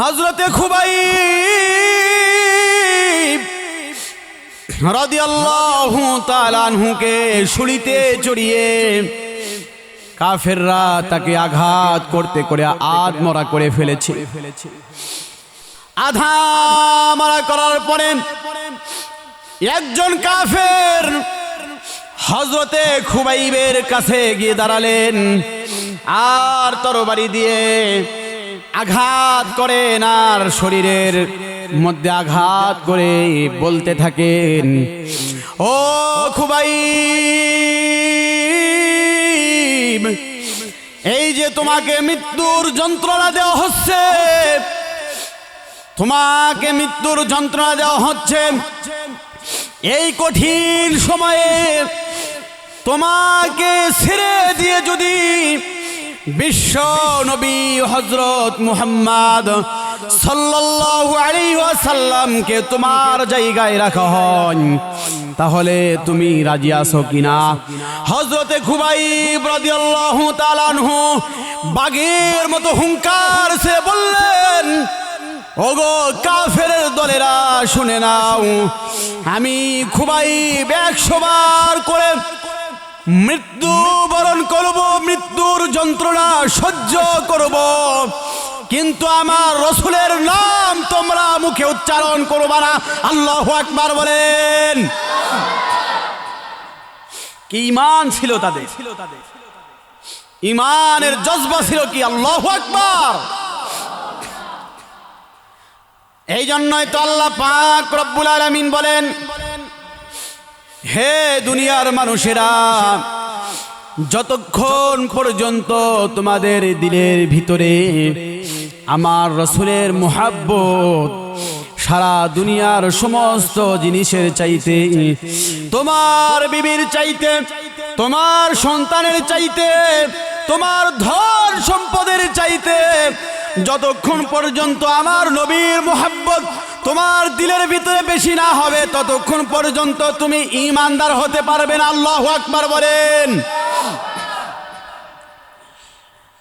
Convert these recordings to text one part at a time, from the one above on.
হযরতে খুবাইব রাদিয়াল্লাহু তাআলা আনহুকে শুলিতে চড়িয়ে কাফেররা তাকে আঘাত করতে করে আধমরা করে ফেলেছে। আধা মারা করার পরে একজন কাফের হযরতে খুবাইবের কাছে গিয়ে দাঁড়ালেন আর তরবারি দিয়ে আঘাত করেন আর শরীরের মধ্যে আঘাত করে বলতে থাকেন, ও খুবাইব, এই যে তোমাকে মৃত্যুর যন্ত্রণা দেওয়া হচ্ছে, তোমাকে মৃত্যুর যন্ত্রণা দেওয়া হচ্ছে, এই কঠিন সময়ে তোমাকে ছেড়ে দিয়ে যদি বিশ্ব নবী হযরত মুহাম্মদ সাল্লাল্লাহু আলাইহি ওয়াসাল্লামকে তোমার জায়গায় রাখা হয় তাহলে তুমি রাজি আছো কিনা? হযরতে খুবাইব রাদিয়াল্লাহু তাআলা আনহু বাঘের মতো হুঙ্কার সে বললেন, ওগো কাফেরের দলেরা শুনে নাও, আমি খুবাইব 100 বার করে মৃত্যু বরণ করব, মৃত্যুর যন্ত্রণা সহ্য করব, কিন্তু আমার রাসূলের নাম তোমরা মুখে উচ্চারণ করবে না। আল্লাহু আকবার বলেন। কি ঈমান ছিল তাদের, ঈমানের জজবা ছিল কি! আল্লাহু আকবার। এই জন্যই তো আল্লাহ পাক রব্বুল আলামিন বলেন, হে দুনিয়ার মানুষেরা, যতক্ষণ পর্যন্ত তোমাদের দিলের ভিতরে আমার রাসূলের মুহাব্বত সারা দুনিয়ার সমস্ত জিনিসের চাইতে, তোমার বিবির চাইতে, তোমার সন্তানের চাইতে, তোমার ধন সম্পদের চাইতে, যতক্ষণ পর্যন্ত আমার নবীর মুহাব্বত তোমার দিলের ভিতরে বেশি না হবে ততক্ষণ পর্যন্ত তুমি ঈমানদার হতে পারবে না। আল্লাহু আকবার বলেন।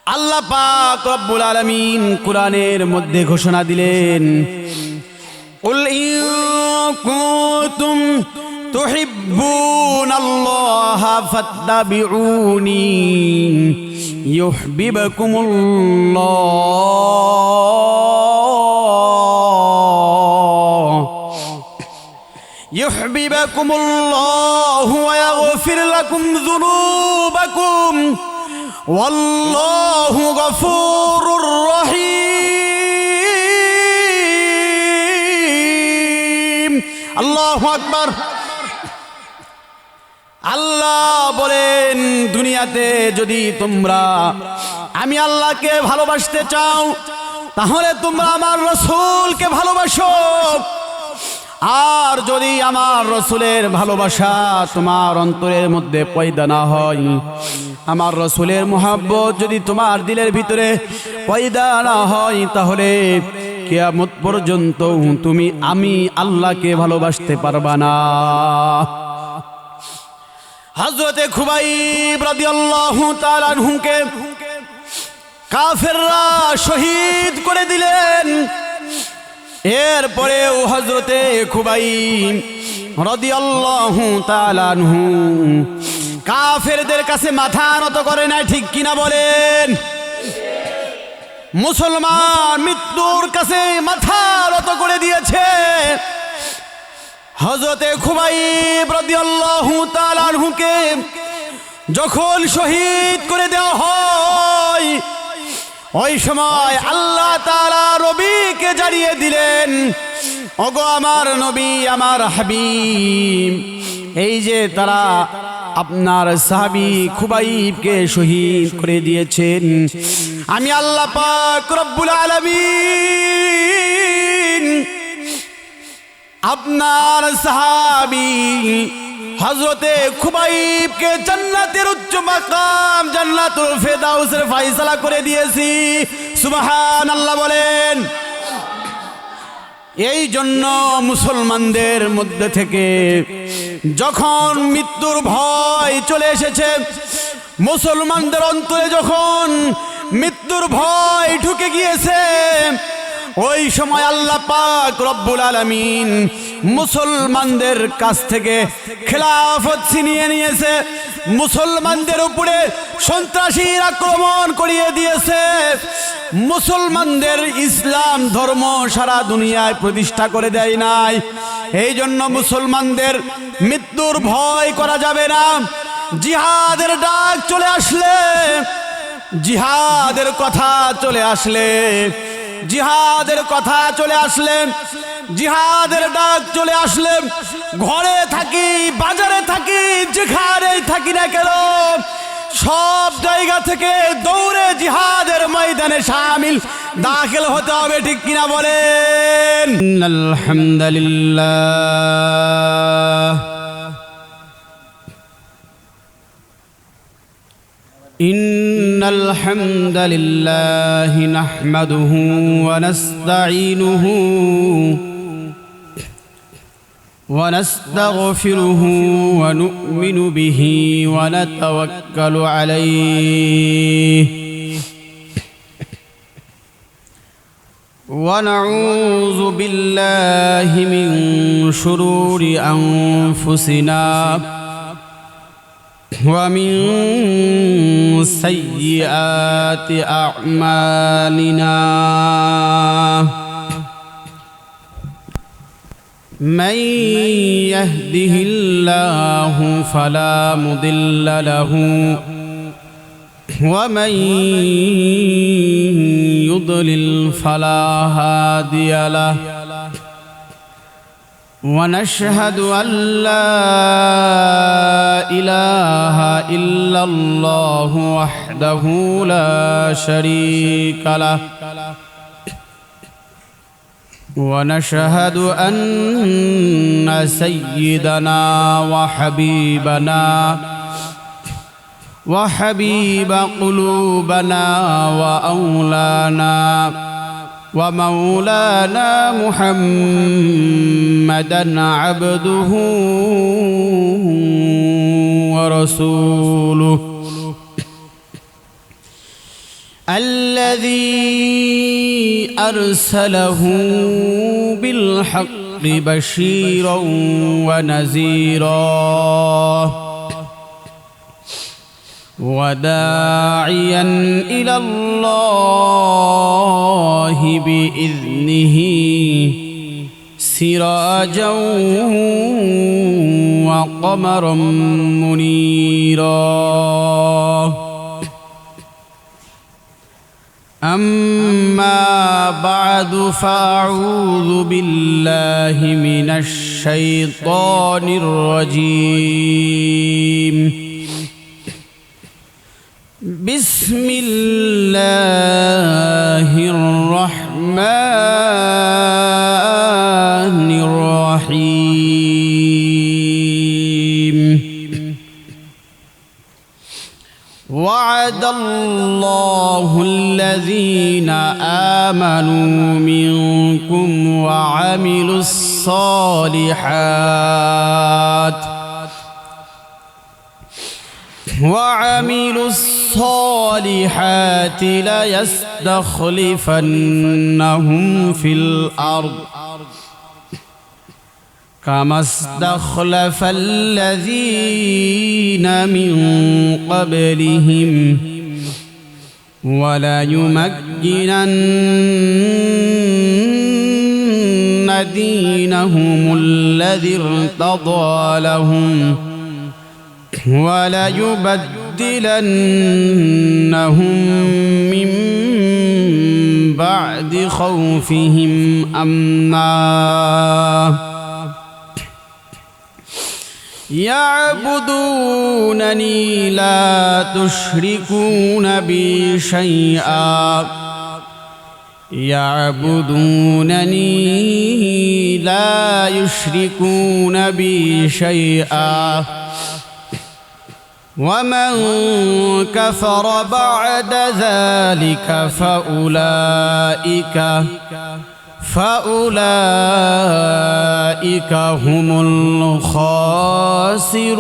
আল্লাহ পাক রব্বুল আলামিন কুরআনের মধ্যে ঘোষণা দিলেন, কুল ইন কুনতুম তুহিব্বুনাল্লাহা ফাত্তাবিউনি ইউহিব্বুকুমুল্লাহু ওয়া ইয়াগফির লাকুম যুনুবাকুম ওয়াল্লাহু গফুরুর রহিম। আল্লাহু আকবার। আল্লাহ বলেন, দুনিয়াতে যদি তোমরা আমি আল্লাহকে ভালোবাসতে চাও তাহলে তোমরা আমার রাসূলকে ভালোবাসো, আর যদি আমার রাসূলের ভালোবাসা তোমার অন্তরের মধ্যে পয়দা না হয়, আমার রাসূলের মুহাব্বত যদি তোমার দিলের ভিতরে পয়দা না হয়, তাহলে কিয়ামত পর্যন্ত তুমি আমি আল্লাহকে ভালোবাসতে পারবা না। হযরতে খুবাইব রাদিয়াল্লাহু তাআলা আনহুকে কাফেররা শহীদ করে দিলেন। এরপরেও হযরতে খুবাইব রাদিয়াল্লাহু তাআলা আনহু কাফেরদের কাছে মাথা নত করে না, ঠিক কিনা বলেন? মুসলমান মৃত্যুর কাছে মাথা নত করে দিয়েছে। হযরতে খুবাইব রাদিয়াল্লাহু তাআলা আনহুকে যখন শহীদ করে দেওয়া হয়, ওই সময় আল্লাহ তাআলা নবীকে জানিয়ে দিলেন, ওগো আমার নবী, আমার হাবিব, এই যে তারা আপনার সাহাবী খুবাইবকে শহীদ করে দিয়েছেন, আমি আল্লাহ পাক রব্বুল আলামিন আপনার সাহাবী হযরতে খুবাইবকে জান্নাতের উচ্চ মাকাম জান্নাতুল ফেরদাউসের ফয়সালা করে দিয়েছি। সুবহানাল্লাহ বলেন। এই জন্য মুসলমানদের মধ্যে থেকে যখন মৃত্যুর ভয় চলে এসেছে, মুসলমানদের অন্তরে যখন মৃত্যুর ভয় ঢুকে গিয়েছে, ওই সময় আল্লাহ পাক রব্বুল আলামিন মুসলমানদের কাছ থেকে খেলাফত ছিনিয়ে নিয়েছে, মুসলমানদের উপরে সন্ত্রাসীর আক্রমণ করিয়ে দিয়েছে, মুসলমানদের ইসলাম ধর্ম সারা দুনিয়ায় প্রতিষ্ঠা করে দেয় নাই। এই জন্য মুসলমানদের মৃত্যুর ভয় করা যাবে না। জিহাদের ডাক চলে আসলে, জিহাদের কথা চলে আসলে, জিহাদের কথা চলে আসলে, জিহাদের ডাক চলে আসলে, ঘরে থাকি বাজারে থাকি যেখানেই থাকি না কেন সব জায়গা থেকে দৌড়ে জিহাদের ময়দানে শামিল দাখিল হতে হবে, ঠিক কিনা বলেন? আলহামদুলিল্লাহ ইন্নাল হামদালিল্লাহি নাহমাদুহু ওয়া নাস্তাঈনুহু ونستغفره ونؤمن به ونتوكل عليه ونعوذ بالله من شرور أنفسنا ومن سيئات أعمالنا من يهده الله فلا مضل له ومن يضلل فلا هادي له ونشهد أن لا إله إلا الله وحده لا شريك له ونشهد أن سيدنا وحبيب قلوبنا وأولانا ومولانا محمدا عبده ورسوله الذي أرسله بالحق بشيرا ونذيرا وداعيا إلى الله بإذنه سراجا وقمرا منيرا أما بعد فأعوذ بالله من الشيطان الرجيم بسم الله الرحمن الرحيم وعد الله الذين آمنوا منكم وعملوا الصالحات ليستخلفنهم في الأرض كما استخلف الذين من قبلهم وليمكنن دينهم الذي ارتضى لهم وليبدلنهم من بعد خوفهم أمنا يعبدونني لا تشركون بي شيئا يعبدونني لا يشركون بي شيئا ومن كفر بعد ذلك فأولئك هم الخاسرون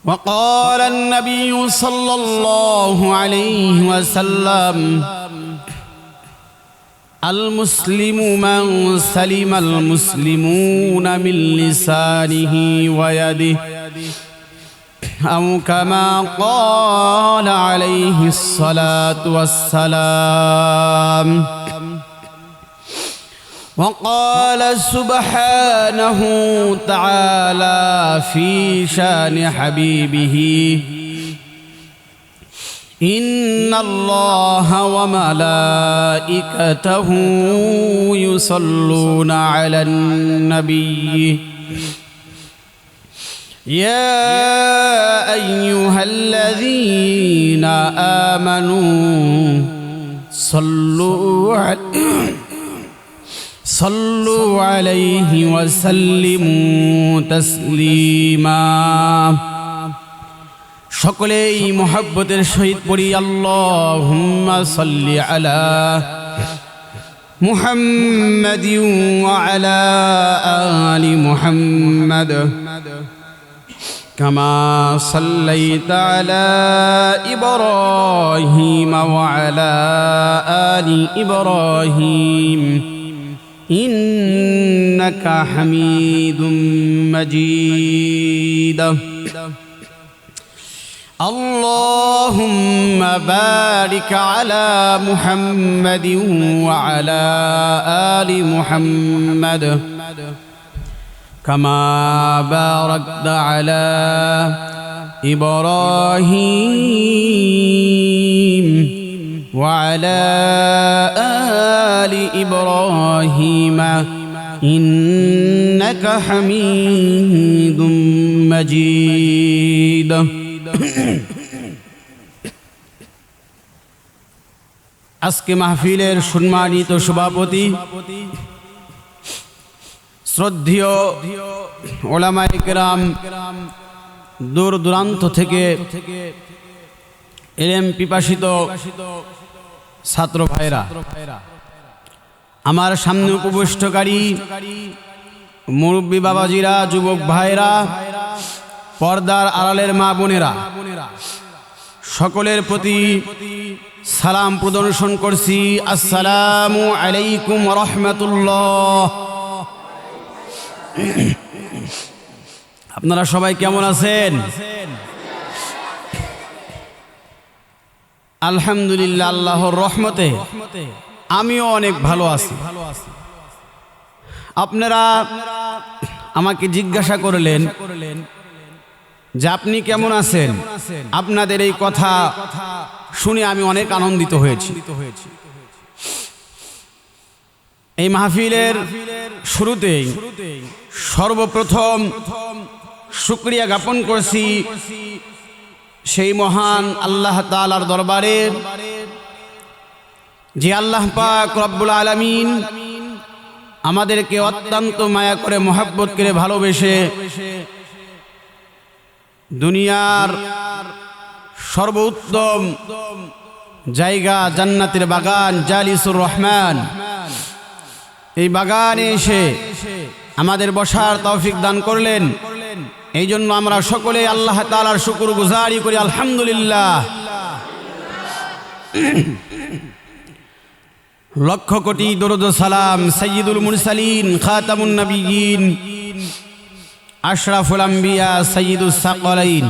وقال النبي صلى الله عليه وسلم المسلم من سلم المسلمون من لسانه ويده أو كما قال عليه الصلاة والسلام. وقال سبحانه تعالى في شان حبيبه إن الله وملائكته يصلون على النبي يا أيها الذين آمنوا صلوا عليه وسلموا تسليما. সকলেই মুহাব্বতের সহিত পড়ি আল্লাহুম্মা সাল্লি আলা মুহাম্মাদিন ওয়া আলা আলি মুহাম্মাদ কামা সাল্লাইতা আলা ইব্রাহিম ওয়া আলা আলি ইব্রাহিম ইন্নাকা হামিদুম মাজিদ. اللهم بارك على محمد وعلى آل محمد كما باركت على إبراهيم وعلى آل إبراهيم إنك حميد مجيد. আজকে মাহফিলের সম্মানিত সভাপতি শ্রদ্ধেয় উলামায়ে কেরাম, দূর দূরান্ত থেকে ইলম পিপাসিত ছাত্র ভাইরা, আমার সামনে উপবিষ্টকারী মুরব্বী বাবাজিরা, যুবক ভাইরা, পর্দার আড়ালের মা বোনেরা, সকলের প্রতি সালাম প্রদর্শন করছি। আসসালামু আলাইকুম ওয়া রাহমাতুল্লাহ। আপনারা সবাই কেমন আছেন? আলহামদুলিল্লাহ, আল্লাহর রহমতে আমিও অনেক ভালো আছি। আপনারা আমাকে জিজ্ঞাসা করলেন যে আপনি কেমন আছেন। আপনাদের এই কথা শুনে আমি অনেক আনন্দিত হয়েছি। এই মাহফিলের শুরুতেই সর্বপ্রথম শুকরিয়া জ্ঞাপন করছি সেই মহান আল্লাহ তাআলার দরবারে, যে আল্লাহ পাক রব্বুল আলামিন আমাদেরকে অত্যন্ত মায়া করে, মহব্বত করে, ভালোবেসে দুনিয়ার সর্বোত্তম জায়গা জান্নাতের বাগান জালিসুর রহমান, এই বাগানে এসে আমাদের বসার তৌফিক দান করলেন। এই জন্য আমরা সকলে আল্লাহ তাআলার শুকরগুজারি করি, আলহামদুলিল্লাহ। লক্ষ কোটি দরুদ ও সালাম সাইয়্যিদুল মুরসালিন খাতামুন নবিয়্যিন আশরাফুল আম্বিয়া সাইয়্যিদুস সাকলাইন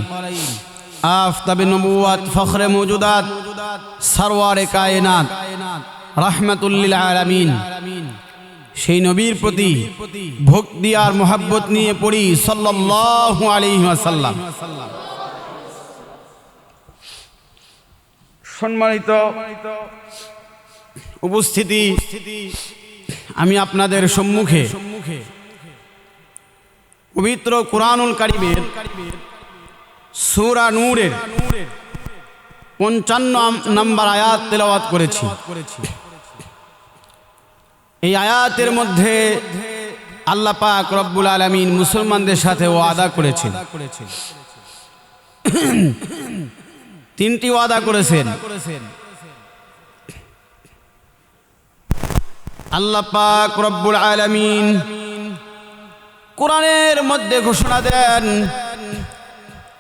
আফতাবে নবুওয়াত ফখরে মওজুদাত সরওয়ারে কায়নাত রাহমাতুল লিল আলামিন, সেই নবীর প্রতি ভক্তি আর মোহাব্বত নিয়ে পড়ি সাল্লাল্লাহু আলাইহি ওয়াসাল্লাম। সম্মানিত উপস্থিতি, আমি আপনাদের সম্মুখে পবিত্র কুরআনুল কারীমের সূরা নূরের 55 নম্বর আয়াত তেলাওয়াত করেছি। এই আয়াতের মধ্যে আল্লাহ পাক রব্বুল আলামিন মুসলমানদের সাথে ওয়াদা করেছেন, তিনটি ওয়াদা করেছেন। আল্লাহ পাক রব্বুল আলামিন কোরআনের মধ্যে ঘোষণা দেন,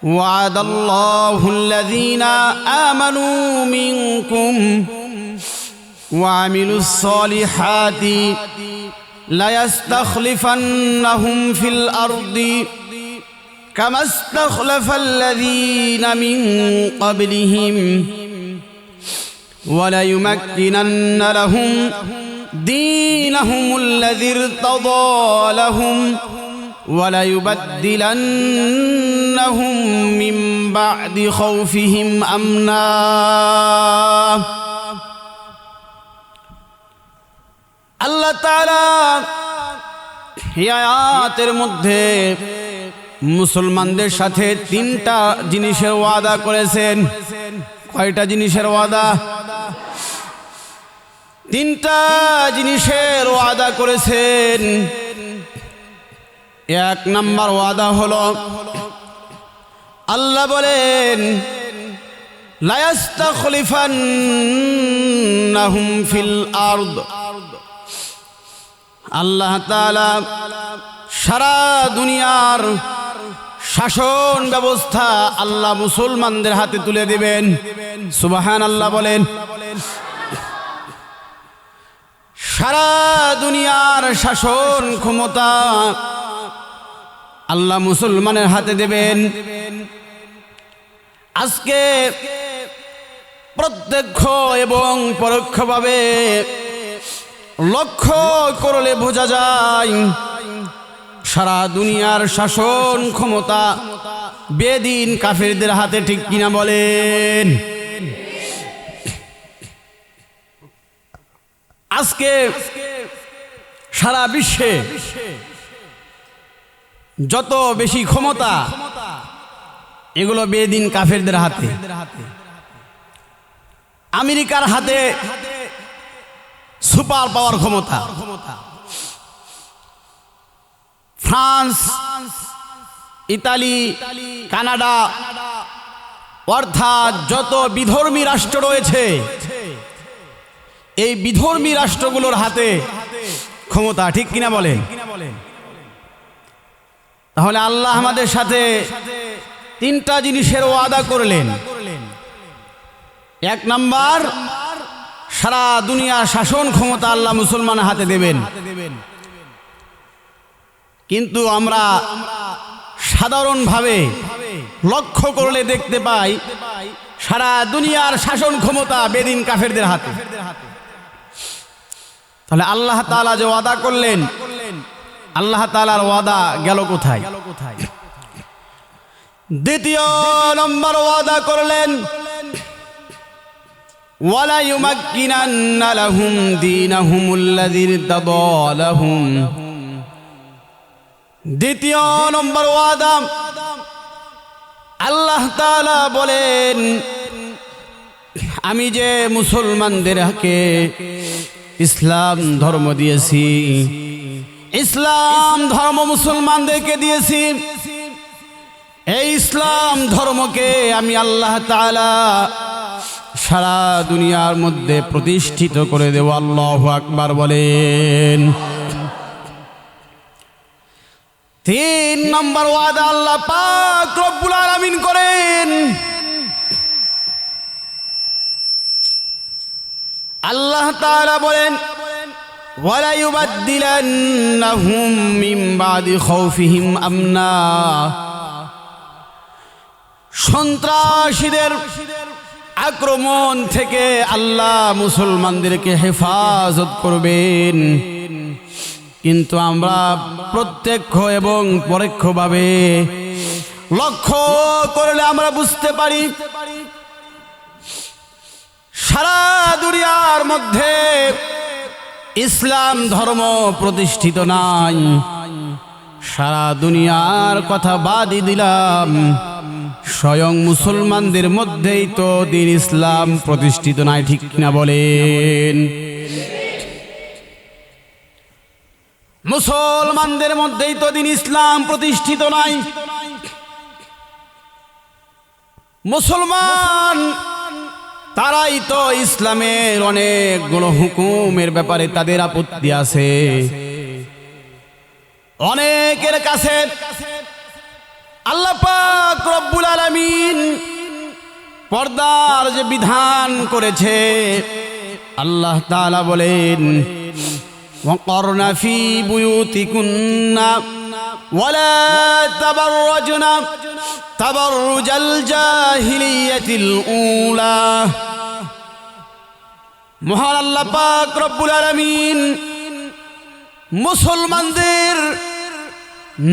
وعد الله الذين آمنوا منكم وعملوا الصالحات ليستخلفنهم في الأرض كما استخلف الذين من قبلهم وليمكنن لهم دينهم الذي ارتضى لهم وليبدلنهم من بعد خوفهم أمنا আল্লাহ তাআলা এই আয়াতের মধ্যে মুসলমানদের সাথে তিনটা জিনিসের ওয়াদা করেছেন। কয়টা জিনিসের ওয়াদা? তিনটা জিনিসের ওয়াদা করেছেন। এক নাম্বার ওয়াদা হলো আল্লাহ বলেন লা ইয়াস্তাখলিফান্নাহুম ফিল আরদ, আল্লাহ তাআলা সারা দুনিয়ার শাসন ব্যবস্থা আল্লাহ মুসলমানদের হাতে তুলে দিবেন। সুবহানাল্লাহ বলেন। সারা দুনিয়ার শাসন ক্ষমতা আল্লাহ মুসলমানের হাতে দেবেন। আজকে প্রত্যক্ষ এবং পরোক্ষভাবে লক্ষ্য করলে বোঝা যায় সারা দুনিয়ার শাসন ক্ষমতা বেদিন কাফেরদের হাতে, ঠিক কিনা বলেন? আজকে সারা বিশ্বে যত বেশি ক্ষমতা এগুলো বেদিন কাফেরদের হাতে। আমেরিকার হাতে সুপার পাওয়ার ক্ষমতা, ফ্রান্স, ইতালি, কানাডা, অর্থাৎ যত বিধর্মী রাষ্ট্র রয়েছে এই বিধর্মী রাষ্ট্রগুলোর হাতে ক্ষমতা, ঠিক কিনা বলেন? তাহলে আল্লাহ আমাদের সাথে তিনটা জিনিসের ওয়াদা করলেন। এক নাম্বার, সারা দুনিয়ার শাসন ক্ষমতা আল্লাহ মুসলমানের হাতে দেবেন। কিন্তু আমরা সাধারণভাবে লক্ষ্য করলে দেখতে পাই সারা দুনিয়ার শাসন ক্ষমতা বেদিন কাফেরদের হাতে। তাহলে আল্লাহ তাআলা যে ওয়াদা করলেন, আল্লাহ তাআলার ওয়াদা গেল কোথায়? দ্বিতীয় নম্বর ওয়াদা করলেন ওয়ালা ইউমাক্কিনান্না লাহুম দীনাহুমুল্লাযী ইরতাদা লাহুম। দ্বিতীয় নম্বর ওয়াদা আল্লাহ তাআলা বলেন আমি যে মুসলমানদেরকে ইসলাম ধর্ম দিয়েছি, ইসলাম ধর্ম মুসলমানদেরকে দিয়েছি, এই ইসলাম ধর্মকে আমি আল্লাহ তাআলা সারা দুনিয়ার মধ্যে প্রতিষ্ঠিত করে দেব। আল্লাহু আকবার বলেন। তিন নম্বর ওয়াদা আল্লাহ পাক রব্বুল আলামিন করেন, আল্লাহ তাআলা বলেন ওয়ালা ইউবাদদিলান্নাহুম মিন বাদি খাউফিহিম আমনা। সন্ত্রাসীদের আক্রমণ থেকে আল্লাহ মুসলমানদেরকে হেফাজত করবেন। কিন্তু আমরা প্রত্যক্ষ এবং পরোক্ষভাবে লক্ষ্য করলে আমরা বুঝতে পারি সারা দুনিয়ার মধ্যে ইসলাম ধর্ম প্রতিষ্ঠিত নাই। সারা দুনিয়ার কথা বাদই দিলাম, স্বয়ং মুসলমানদের মধ্যেই তো দিন ইসলাম প্রতিষ্ঠিত নাই, ঠিক কিনা বলেন? মুসলমানদের মধ্যেই তো দিন ইসলাম প্রতিষ্ঠিত নাই। মুসলমান তারাই তো ইসলামের অনেকগুলো হুকুমের ব্যাপারে তাদের আপত্তি আছে। অনেকের কাছে আল্লাহ পাক রব্বুল আলামিন পর্দার যে বিধান করেছে আল্লাহ তাআলা বলেন ওয়াকরনা ফি বুয়ুতিকুন্না ওয়ালা তাবাররাজনা তাবাররুজাল জাহিলিয়াতিল উলা। মহান আল্লাহ পাক রব্বুল আলামিন মুসলমানদের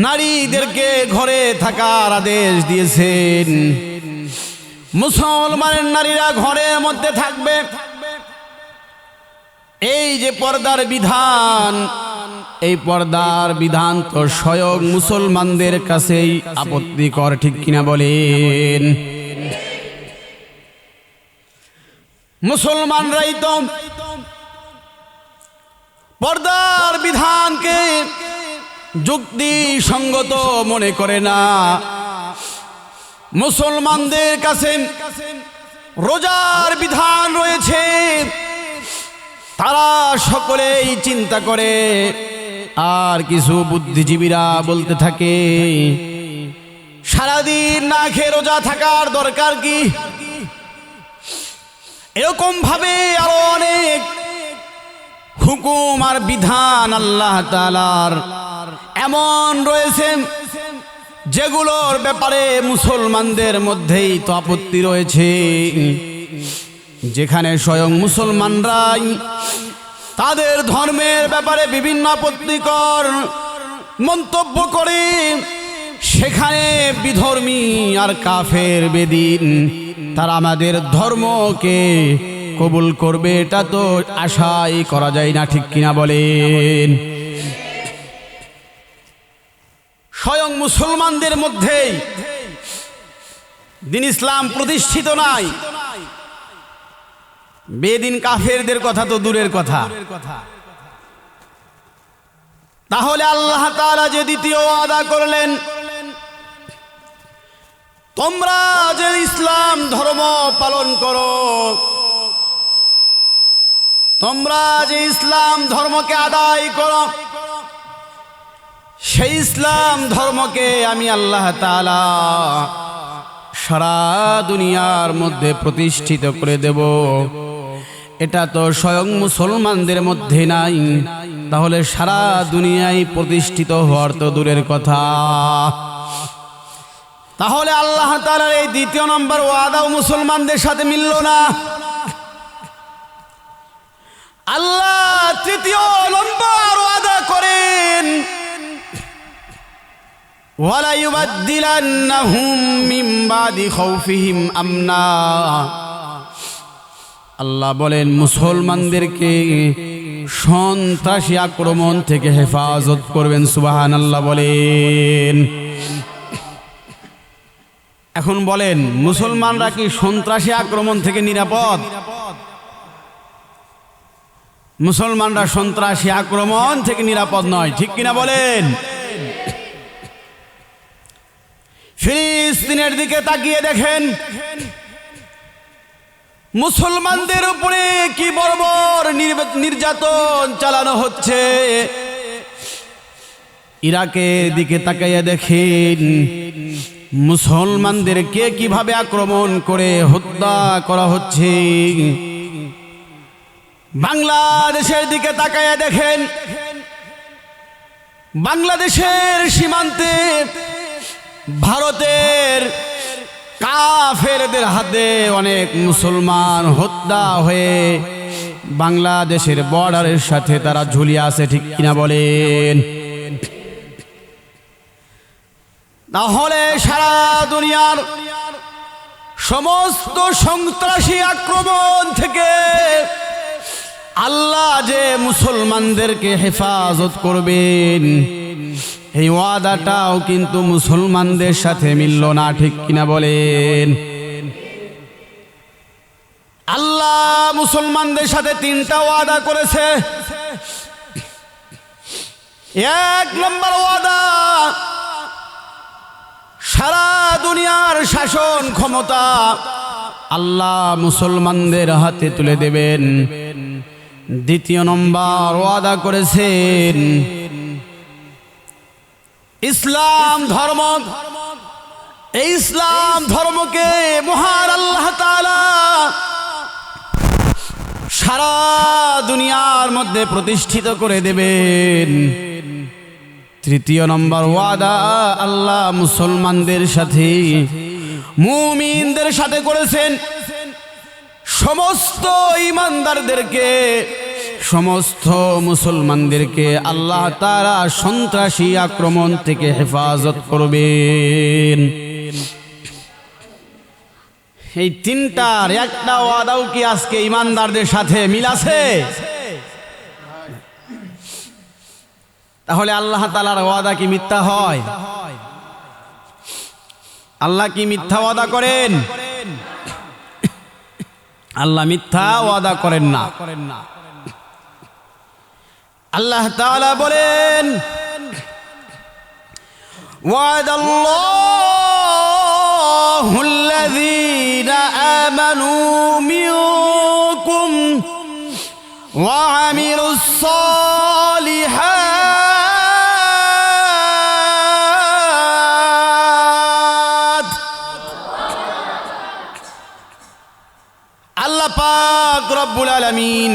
নারীদেরকে ঘরে থাকার আদেশ দিয়েছেন। মুসলমানের নারীরা ঘরের মধ্যে থাকবে। এই যে পর্দার বিধান, এই পর্দার বিধান তো স্বয়ং মুসলমানদের কাছেই আপত্তিকর, ঠিক কিনা বলেন? মুসলমানরাই তো পর্দার বিধানকে যুক্তিসঙ্গত মনে করে না। মুসলমানদের কাছে রোজার বিধান রয়েছে, তারা সকলেই চিন্তা করে, আর কিছু বুদ্ধিজীবীরা বলতে থাকে সারাদিন না খেয়ে রোজা থাকার দরকার কি? এরকম ভাবে আরো অনেক হুকুম আর বিধান আল্লাহ তাআলার এমন রয়েছে যেগুলোর ব্যাপারে মুসলমানদের মধ্যেই তো আপত্তি রয়েছে, যেখানে স্বয়ং মুসলমানরাই তাদের ধর্মের ব্যাপারে বিভিন্ন আপত্তিকর মন্তব্য করে, সেখানে বিধর্মী আর কাফের বেদিন তারা আমাদের ধর্মকে কবুল করবে এটা তো আশাই করা যায় না, ঠিক কিনা বলেন? স্বয়ং মুসলমানদের মধ্যেই দিন ইসলাম প্রতিষ্ঠিত নাই, বেদিন কাফেরদের কথা তো দূরের কথা। তাহলে আল্লাহ তাআলা যে দ্বিতীয় ওয়াদা করলেন, তোমরা যে ইসলাম ধর্ম পালন করো, তোমরা যে ইসলাম ধর্মকে আদায় করো, সেই ইসলাম ধর্মকে আমি আল্লাহ তাআলা সারা দুনিয়ার মধ্যে প্রতিষ্ঠিত করে দেব। এটা তো স্বয়ং মুসলমানদের মধ্যে নাই, তাহলে সারা দুনিয়ায় প্রতিষ্ঠিত হওয়ার তো দূরের কথা। তাহলে আল্লাহ তাআলার এই দ্বিতীয় নম্বর ওয়াদাও মুসলমানদের সাথে মিলল না। আল্লাহ তৃতীয় নম্বর ওয়াদা করেন, ওয়ালা ইউবাদদিলান্নাহুম মিন বাদি খাউফিহিম আমনা। আল্লাহ বলেন মুসলমানদেরকে সন্ত্রাসী আক্রমণ থেকে হেফাজত করবেন। সুবহানাল্লাহ বলেন। এখন বলেন, মুসলমানরা কি সন্ত্রাসী আক্রমণ থেকে নিরাপদ? মুসলমানরা সন্ত্রাসী আক্রমণ থেকে নিরাপদ নয়, ঠিক কিনা বলেন? ফিলিস্তিনের দিকে তাকিয়ে দেখেন, মুসলমানদের উপরে কি বর্বর নির্যাতন চালানো হচ্ছে। ইরাকের দিকে তাকিয়ে দেখেন, মুসলমানদেরকে কিভাবে আক্রমণ করে হত্যা করা হচ্ছে। বাংলাদেশের দিকে তাকায়া দেখেন, বাংলাদেশের সীমান্তে ভারতের কাফেরদের হাতে অনেক মুসলমান হত্যা হয়ে বাংলাদেশের বর্ডারের সাথে তারা ঝুলিয়ে আছে, ঠিক কিনা বলেন? তাহলে সারা দুনিয়ার সমস্ত সন্ত্রাসী আক্রমণ থেকে আল্লাহ যে মুসলমানদেরকে হেফাজত করবেন, এই ওয়াদাটাও কিন্তু মুসলমানদের সাথে মিলল না, ঠিক কিনা বলেন? আল্লাহ মুসলমানদের সাথে তিনটা ওয়াদা করেছে। এক নম্বর ওয়াদা, সারা দুনিয়ার শাসন ক্ষমতা আল্লাহ মুসলমানদের হাতে তুলে দেবেন। দ্বিতীয় নম্বর ওয়াদা করেছেন, ইসলাম ধর্ম, এই ইসলাম ধর্মকে মহান আল্লাহ তাআলা দুনিয়ার মধ্যে প্রতিষ্ঠিত করে দেবেন। তৃতীয় নম্বর ওয়াদা আল্লাহ মুসলমানদের সাথে, মুমিনদের সাথে করেছেন। সমস্ত ঈমানদারদেরকে, সমস্ত মুসলমানদেরকে আল্লাহ তাআলা সন্ত্রাসী আক্রমণ থেকে হেফাজত করবেন। এই তিনটার একটা ওয়াদাও কি আজকে ঈমানদারদের সাথে মিল আছে? তাহলে আল্লাহ তাআলার ওয়াদা কি মিথ্যা হয়? আল্লাহ কি মিথ্যা ওয়াদা করেন? আল্লাহ মিথ্যা ওয়াদা করেন না। আল্লাহ তাআলা বলেন, ওয়াদাল্লাহুল্লাযীনা আমানু মিনকুম ওয়া আমিলুস সালিহাত। আল্লাহ পাক রব্বুল আলামিন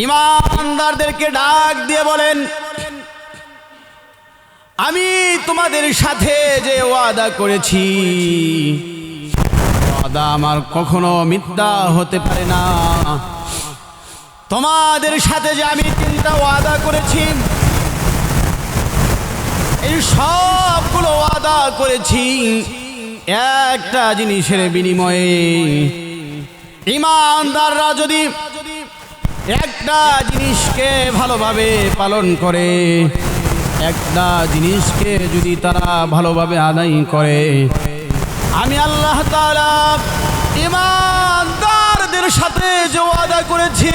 ঈমানদারদেরকে ডাক দিয়ে বলেন, আমি তোমাদের সাথে যে ওয়াদা করেছি, ওয়াদা আমার কখনো মিথ্যা হতে পারে না। তোমাদের সাথে যে আমি তিনটা ওয়াদা করেছি, এই সবগুলো ওয়াদা করেছি একটা জিনিসের বিনিময়ে। ঈমানদাররা যদি একটা জিনিসকে ভালোভাবে পালন করে, একটা জিনিসকে যদি তারা ভালোভাবে আদায় করে, আমি আল্লাহ তাআলা ঈমানদারদের সাথে যে ওয়াদা করেছি,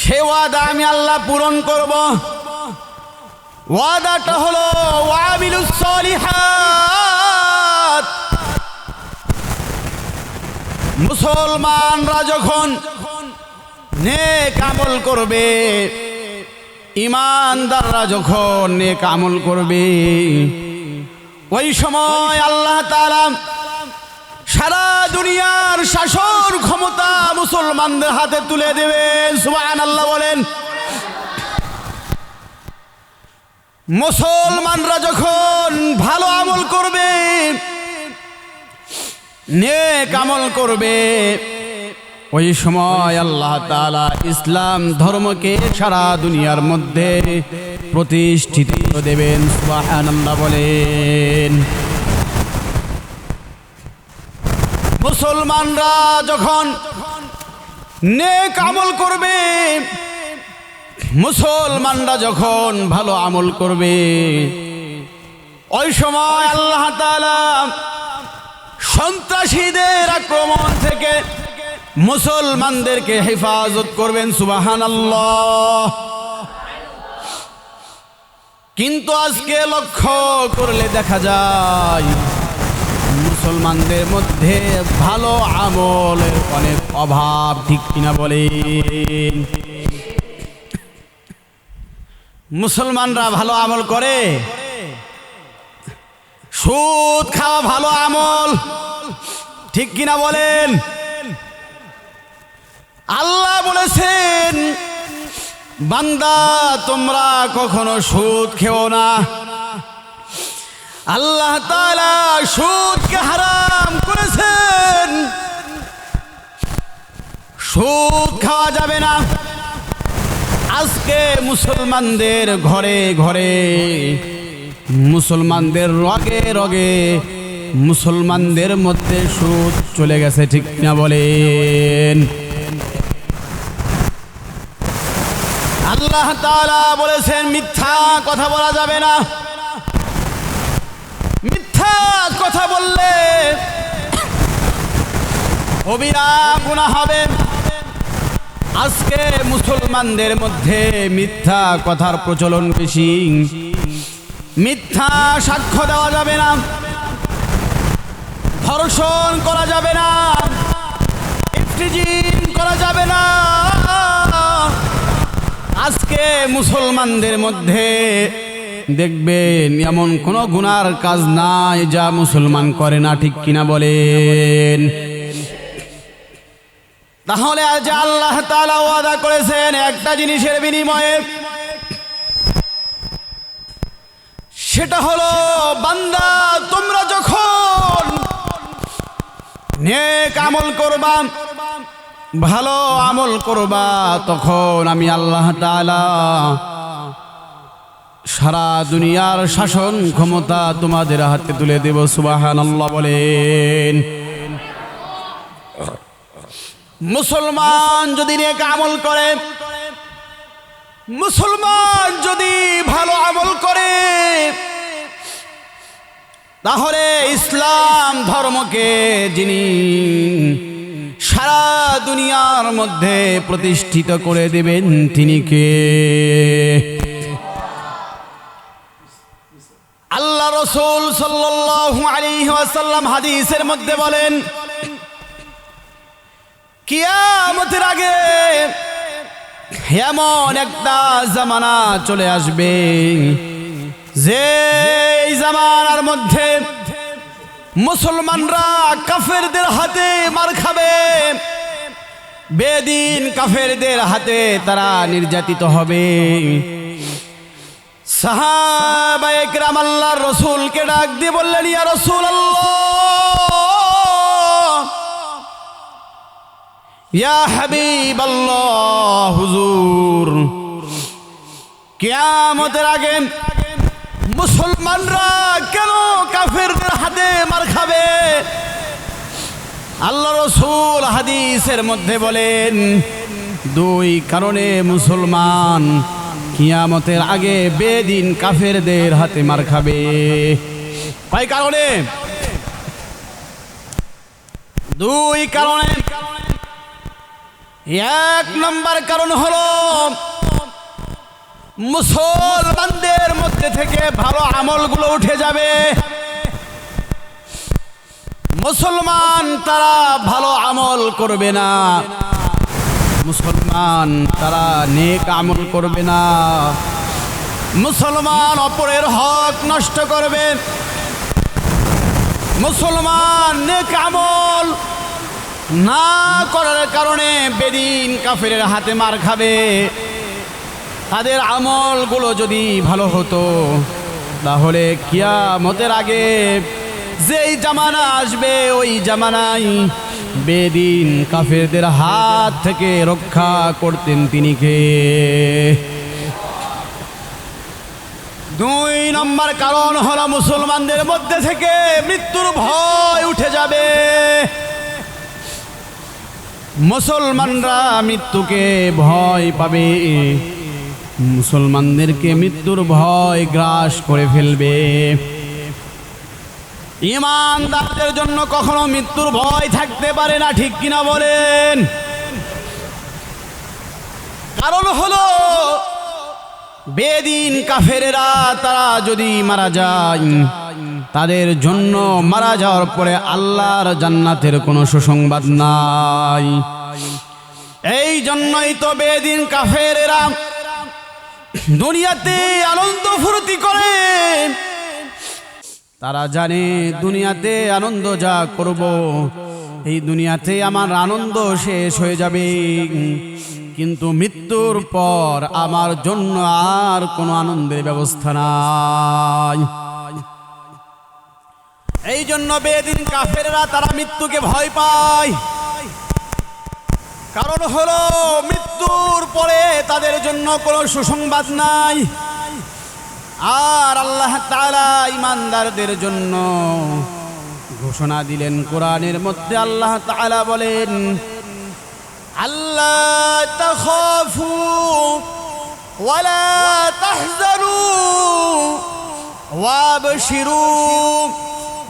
সে ওয়াদা আমি আল্লাহ পূরণ করব। ওয়াদাটা হলো ওয়ামিলুস সালিহাত। মুসলমানরা যখন নেক আমল করবে, ঈমানদাররা যখন নেক আমল করবে, ওই সময় আল্লাহ তাআলা সারা দুনিয়ার শাসন ক্ষমতা মুসলমানদের হাতে তুলে দেবেন। সুবহানাল্লাহ বলেন। মুসলমানরা যখন ভালো আমল করবে, নেক আমল করবে, ওই সময় আল্লাহ তাআলা ইসলাম ধর্মকে সারা দুনিয়ার মধ্যে প্রতিষ্ঠিত দেবেন। সুবহানাল্লাহ বলেন। মুসলমানরা যখন নেক আমল করবে, মুসলমানরা যখন ভালো আমল করবে, ওই সময় আল্লাহ তাআলা সন্ত্রাসীদের আক্রমণ থেকে মুসলমানদেরকে হেফাজত করবেন। সুবহানাল্লাহ। কিন্তু আজকে লক্ষ্য করলে দেখা যায় মুসলমানদের মধ্যে ভালো আমলের অনেক অভাব, ঠিক কিনা বলেন? মুসলমানরা ভালো আমল করে? সুদ খাওয়া ভালো আমল, ঠিক কিনা বলেন? আল্লাহ বলেছেন, বান্দা তোমরা কখনো সুদ খেও না। আল্লাহ তাআলা সুদকে হারাম করেছেন। সুদ খাওয়া যাবে না। আজকে মুসলমানদের ঘরে ঘরে, মুসলমানদের রগে রগে, মুসলমানদের মধ্যে সুদ চলে গেছে, ঠিক না বলেন? আল্লাহ তাআলা বলেছেন মিথ্যা কথা বলা যাবে না। মিথ্যা কথা বললে কবিরা গুনাহ হবে। আজকে মুসলমানদের মধ্যে মিথ্যা কথার প্রচলন বেশি। মিথ্যা সাক্ষ্য দেওয়া যাবে না, ধর্ষণ করা যাবে না, ইফতিজিন করা যাবে না। আজকে মুসলমানদের মধ্যে দেখবেন এমন কোনো গুনার কাজ নাই যা মুসলমান করে না, ঠিক কিনা বলেন? তাহলে আজ আল্লাহ তাআলা ওয়াদা করেছেন একটা জিনিসের বিনিময়ে, সেটা হলো বান্দা তোমরা যখন নেক আমল করবা, ভালো আমল করবা, তখন আমি আল্লাহ তাআলা সারা দুনিয়ার শাসন ক্ষমতা তোমাদের হাতে তুলে দেব। সুবহানাল্লাহ বলেন। মুসলমান যদি নেক আমল করে, মুসলমান যদি ভালো আমল করে, তাহলে ইসলাম ধর্মকে যিনি সারা দুনিয়ার মধ্যে প্রতিষ্ঠিত করে দেবেন তিনি কে? আল্লাহ রাসূল সাল্লাল্লাহু আলাইহি ওয়াসাল্লাম হাদিসের মধ্যে বলেন, কিয়ামতের আগে এমন একটা জামানা চলে আসবে যে এই জামানার মধ্যে মুসলমানরা কাফেরদের হাতে মার খাবে, বেদিন কাফেরদের হাতে তারা নির্যাতিত হবে। সাহাবায়ে কেরাম আল্লাহর রাসূলকে ডাক দিয়ে বললেন, ইয়া রাসূলুল্লাহ, ইয়া হাবিবাল্লাহ, হুজুর, কিয়ামতের আগে মুসলমানরা কেন কাফেরদের হাতে মার খাবে? আল্লাহ রাসূল হাদিসের মধ্যে বলেন, দুই কারণে মুসলমান কিয়ামতের আগে বেদিন কাফেরদের হাতে মার খাবে। কয় কারণে? দুই কারণে। এক নম্বর কারণ হলো মুসলমানদের মধ্যে থেকে ভালো আমলগুলো উঠে যাবে। মুসলমান তারা ভালো আমল করবে না, মুসলমান তারা নেক আমল করবে না, মুসলমান অপরের হক নষ্ট করবে, মুসলমান নেক আমল না করার কারণে বেদিন কাফেরের হাতে মার খাবে। তাদের আমলগুলো যদি ভালো হতো তাহলে কিয়ামতের আগে যেই জামানা আসবে ওই জামানায় বেদিন কাফেরদের হাত থেকে রক্ষা করতেন তিনি কে? দুই নম্বর কারণ হলো মুসলমানদের মধ্যে থেকে মৃত্যুর ভয় উঠে যাবে। মুসলমানরা মৃত্যুকে ভয় পাবে, মুসলমানদেরকে মৃত্যুর ভয় গ্রাস করে ফেলবে। ঈমানদারদের জন্য কখনো মৃত্যুর ভয় থাকতে পারে না, ঠিক কিনা বলেন? কারণ হলো বেদিন কাফেরেরা তারা যদি মারা যায়, তাদের জন্য মারা যাওয়ার পরে আল্লাহর জান্নাতের কোনো সুসংবাদ নাই। এই জন্যই তো বেদিন কাফেরেরা দুনিয়াতে আনন্দ ফুর্তি করে। তারা জানে দুনিয়াতে আনন্দ যা করব, এই দুনিয়াতে আমার আনন্দ শেষ হয়ে যাবে, কিন্তু মৃত্যুর পর আমার জন্য আর কোনো আনন্দের ব্যবস্থা নাই। এই জন্য বেদিন কাফেররা তারা মৃত্যুকে ভয় পায়। কারণ হলো মৃত্যুর পরে তাদের জন্য কোনো সুসংবাদ নাই। আর আল্লাহ তাআলা ঈমানদারদের জন্য ঘোষণা দিলেন কোরআনের মধ্যে। আল্লাহ তাআলা বলেন, আল্লা তাখাফু ওয়ালা তাহজানু ওয়াবশিরু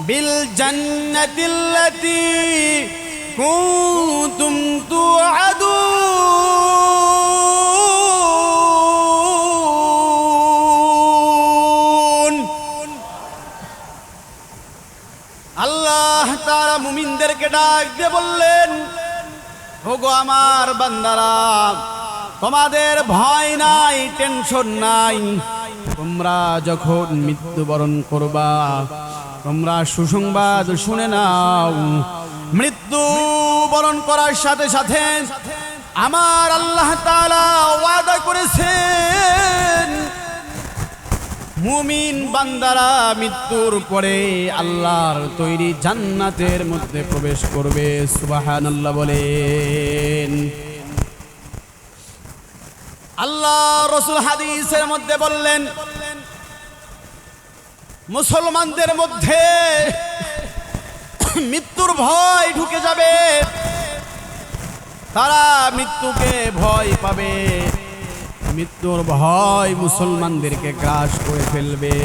বিল জান্নাতিল্লাতী কুনতুম তুআদুন। আল্লাহ তাআলা মুমিনদেরকে ডাক দিয়ে বললেন, ওগো আমার বান্দারা, তোমাদের ভয় নাই, টেনশন নাই। তোমরা যখন মৃত্যুবরণ করবা, তোমরা সুসংবাদ শুনে নাও, মৃত্যু বরণ করার সাথে সাথে আমার আল্লাহ তাআলা ওয়াদা করেছেন মুমিন বান্দারা মৃত্যুর পরে আল্লাহর তৈরি জান্নাতের মধ্যে প্রবেশ করবে। সুবহানাল্লাহ বলেন। আল্লাহ রাসূল হাদিসের মধ্যে বললেন মুসলমানদের মধ্যে মৃত্যুর ভয় ঢুকে যাবে, তারা মৃত্যুকে ভয় পাবে, মৃত্যুর ভয় মুসলমানদেরকে গ্রাস করে ফেলবে।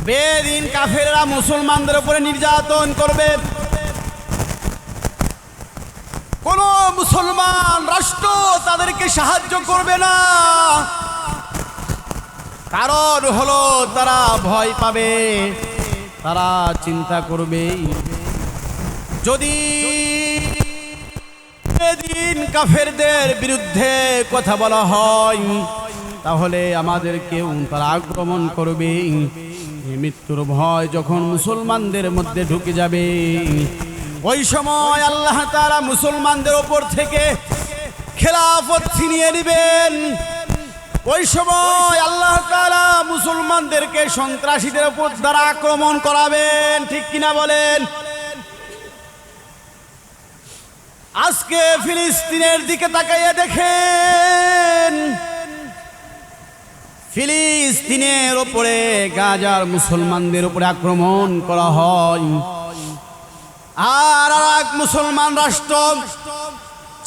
বেদিন কাফেররা মুসলমানদের উপরে নির্যাতন করবে, কোন মুসলমান রাষ্ট্র তাদেরকে সাহায্য করবে না। কারণ হলো তারা ভয় পাবে, তারা চিন্তা করবে যদি এদিন কাফেরদের বিরুদ্ধে কথা বলা হয় তাহলে আমাদেরকেও তারা আক্রমণ করবে। মৃত্যুর ভয় যখন মুসলমানদের মধ্যে ঢুকে যাবে ওই সময় আল্লাহ তাআলা মুসলমানদের উপর থেকে খেলাফত ছিনিয়ে নেবেন। ওই সময় আল্লাহ তাআলা মুসলমানদেরকে সন্ত্রাসীদের উপর দ্বারা আক্রমণ করাবেন। ঠিক কিনা বলেন? আজকে ফিলিস্তিনের দিকে তাকাইয়ে দেখেন, ফিলিস্তিনের উপরে গাজার মুসলমানদের উপরে আক্রমণ করা হয়, আর এক মুসলমান রাষ্ট্র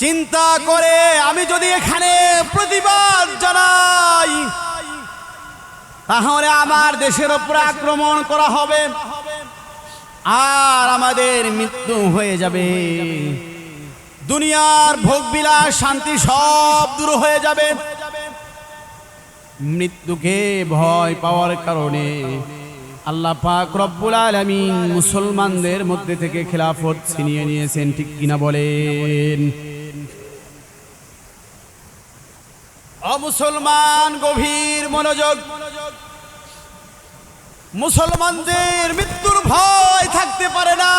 চিন্তা করে আমি যদি এখানে প্রতিবাদ জানাই তাহলে আমার দেশের উপরে আক্রমণ করা হবে আর আমাদের মৃত্যু হয়ে যাবে, দুনিয়ার ভোগবিলাস শান্তি সব দূর হয়ে যাবে। মৃত্যুকে ভয় পাওয়ার কারণে আল্লাহ পাক রব্বুল আলামিন মুসলমানদের মধ্যে থেকে খেলাফত ছিনিয়ে নিয়েছেন। ঠিক কিনা বলেন? মুসলমান গভীর মনোযোগ। মুসলমানদের মৃত্যুর ভয় থাকতে পারে না।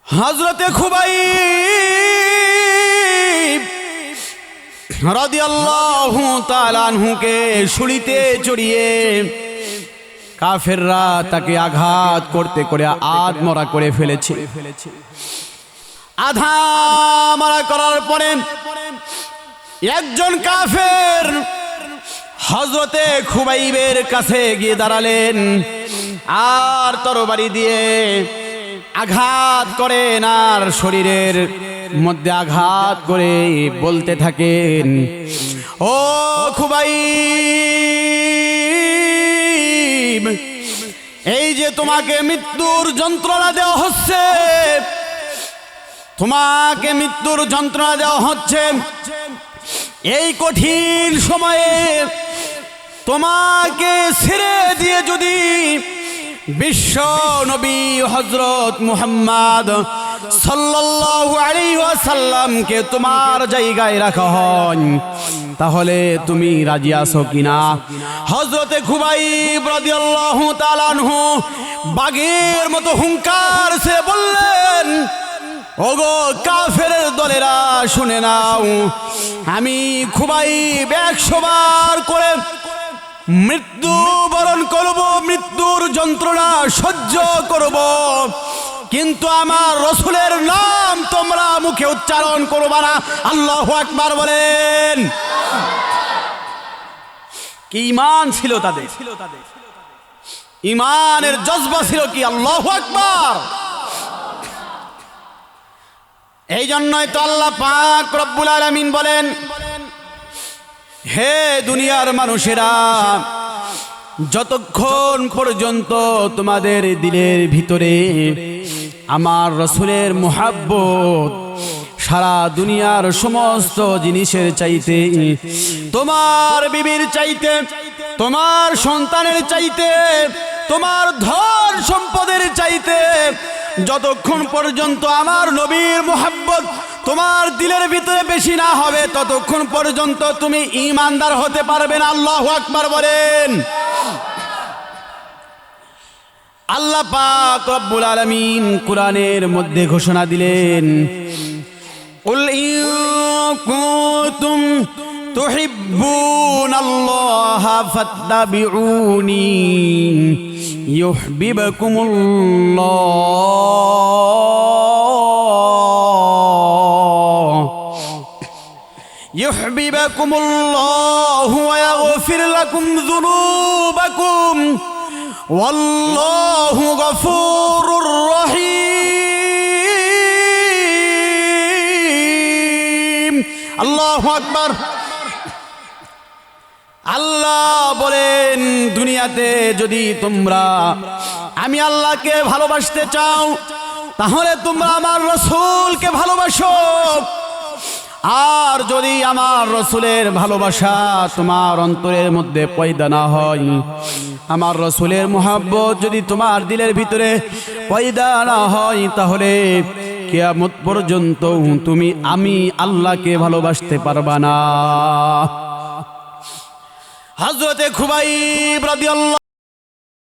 হযরতে খুবাইব রাদিয়াল্লাহু তাআলা আনহুকে শুলিতে চড়িয়ে কাফেররা তাকে আঘাত করতে করে আধমরা করে ফেলেছে। আধা মারা করার পরে একজন কাফের হযরতে খুবাইবের কাছে গিয়ে দাঁড়ালেন আর তরবারি দিয়ে আঘাত করেন আর শরীরের মধ্যে আঘাত করে বলতে থাকেন, ও খুবাইব, এই যে তোমাকে মৃত্যুর যন্ত্রণা দেওয়া হচ্ছে, তোমাকে মৃত্যুর যন্ত্রণা দেওয়া হচ্ছে, এই কঠিন সময়ে তোমাকে ছেড়ে দিয়ে যদি বিশ্ব নবী হযরত মুহাম্মদ সাল্লাল্লাহু আলাইহি ওয়াসাল্লামকে তোমার জায়গায় রাখা হয় তাহলে তুমি রাজি আছো কিনা? হযরতে খুবাইব রাদিয়াল্লাহু তাআলা আনহু বাঘের মতো হুঙ্কার সে বললেন, ওগো কাফেরের দলেরা শুনে নাও, আমি খুবাইব 100 বার করে মৃত্যু বরণ করব, মৃত্যুর যন্ত্রণা সহ্য করব, কিন্তু আমার রাসূলের নাম তোমরা মুখে উচ্চারণ করবা না। আল্লাহু আকবার বলেন। কি ঈমান ছিল তাদের, ঈমানের জজবা ছিল কি! আল্লাহু আকবার। এই জন্যই তো আল্লাহ পাক রব্বুল আলামিন বলেন, হে দুনিয়ার মানুষেরা, যতক্ষণ পর্যন্ত তোমাদের দিলের ভিতরে আমার রাসূলের মুহাব্বত সারা দুনিয়ার সমস্ত জিনিসের চাইতে, তোমার বিবির চাইতে, তোমার সন্তানের চাইতে, তোমার ধন সম্পদের চাইতে, যতক্ষণ পর্যন্ত আমার নবীর মুহাব্বত তোমার দিলের ভিতরে বেশি না হবে ততক্ষণ পর্যন্ত তুমি ঈমানদার হতে পারবে না। আল্লাহু আকবার বলেন। আল্লাহ পাক রব্বুল আলামিন কোরআনের মধ্যে ঘোষণা দিলেন, কুল ইন কুনতুম তুহিব্বুনাল্লাহ ফাত্তাবিউনি ইউহিব্বুকুমুল্লাহ ওয়া ইয়াগফির লাকুম যুনুবাকুম ওয়াল্লাহু গফুরুর রহিম। আল্লাহু আকবার। আল্লাহ বলেন, দুনিয়াতে যদি তোমরা আমি আল্লাহকে ভালোবাসতে চাও তাহলে তোমরা আমার রাসূলকে ভালোবাসো। আর যদি আমার রাসূলের ভালোবাসা তোমার অন্তরের মধ্যে পয়দা না হয়, আমার রাসূলের মুহাব্বত যদি তোমার দিলের ভিতরে পয়দা না হয়, তাহলে কিয়ামত পর্যন্ত তুমি আমি আল্লাহকে ভালোবাসতে পারবা না। হযরতে খুবাইব রাদিয়াল্লাহু